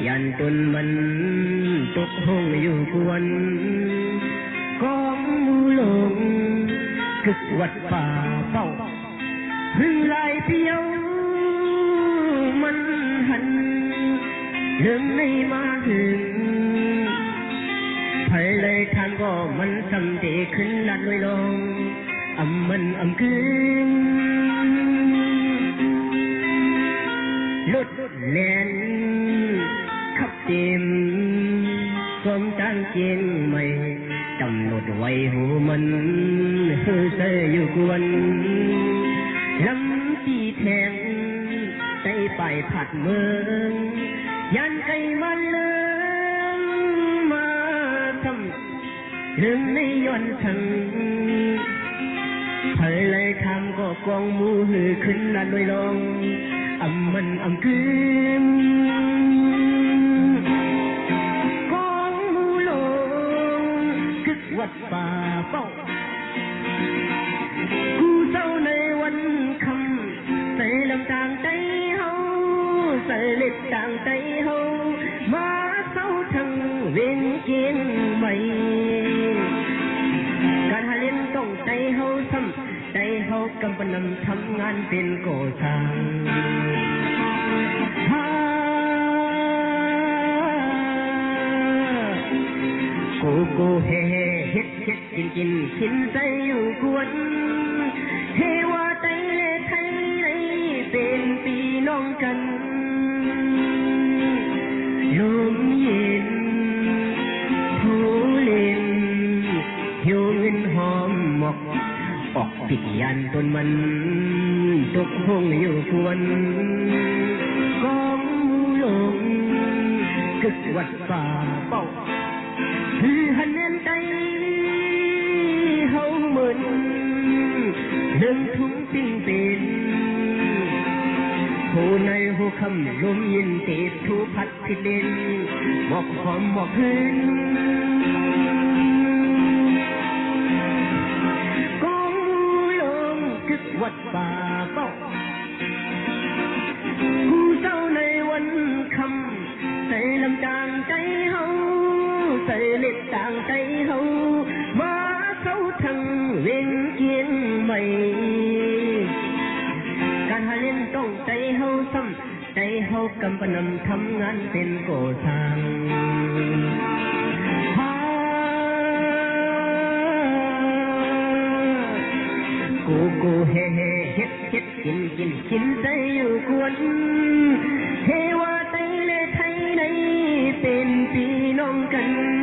ยันตนมันตกห้องอยู่กวนกองมูลงกึกวัดป่าเป้าหึงลายเพียวมันหันเรื่องในมาถึงไผเลยทานก็มันสำเดขึ้นลัดลอยลงมันคืนลุดแลนขับเต็มความตั้งเกียงใหม่จำหนดไว้หูมันเฮือเสยอยู่กวนลำตีแทงใจไปผัดเมืองยันไกมันเลื่องมาทำเรื่องในย้อนทังเผยเลยทำก็กองมูหือขึ้นลัดลอยลงมันคืนกองมูลงคึกวัดป่าเป้ากูเศร้าในวันคำใส่ลำต่างใจเฮาใส่เล็ดต่างใจเฮามาเศร้าทั้งเวียนเกียงใหม่การหาเล่นต้องใจเฮาซ้ำใจเฮากำปนำทำงานเป็นก่อสร้างกูเฮ็ดกินใจอยู่กวนเฮว่าใจและไทยไรเป็นพี่น้องกันลมเย็นผู้เล่นหิวเงินหอมหมอกออกปิดยันต้นมันตกห้องอยู่กวนกองลงกึกวัดป่าเป้าคือหันเน้นใจเฮาเหมือนหนึ่งทุ่งปิ้งเป็นผู้ในหัวคำลมยินติดทูพัดผิดเด่นหมอกหอมหมอกพื้นกองลงคึกวัดป่าเป้ากูเศร้าในวันคำใส่ลำจางใจเฮาใส่เล็ดต่างใจเฮามาเขาทั้งเวียนเกียงใหม่การหาเล่นต้องใจเฮาซ้ำใจเฮากำปนำทำงานเป็นก่อสร้างกูเฮ็ดกินใจอยู่กวนเฮว่าใจและไทยในเป็นพี่น้องกัน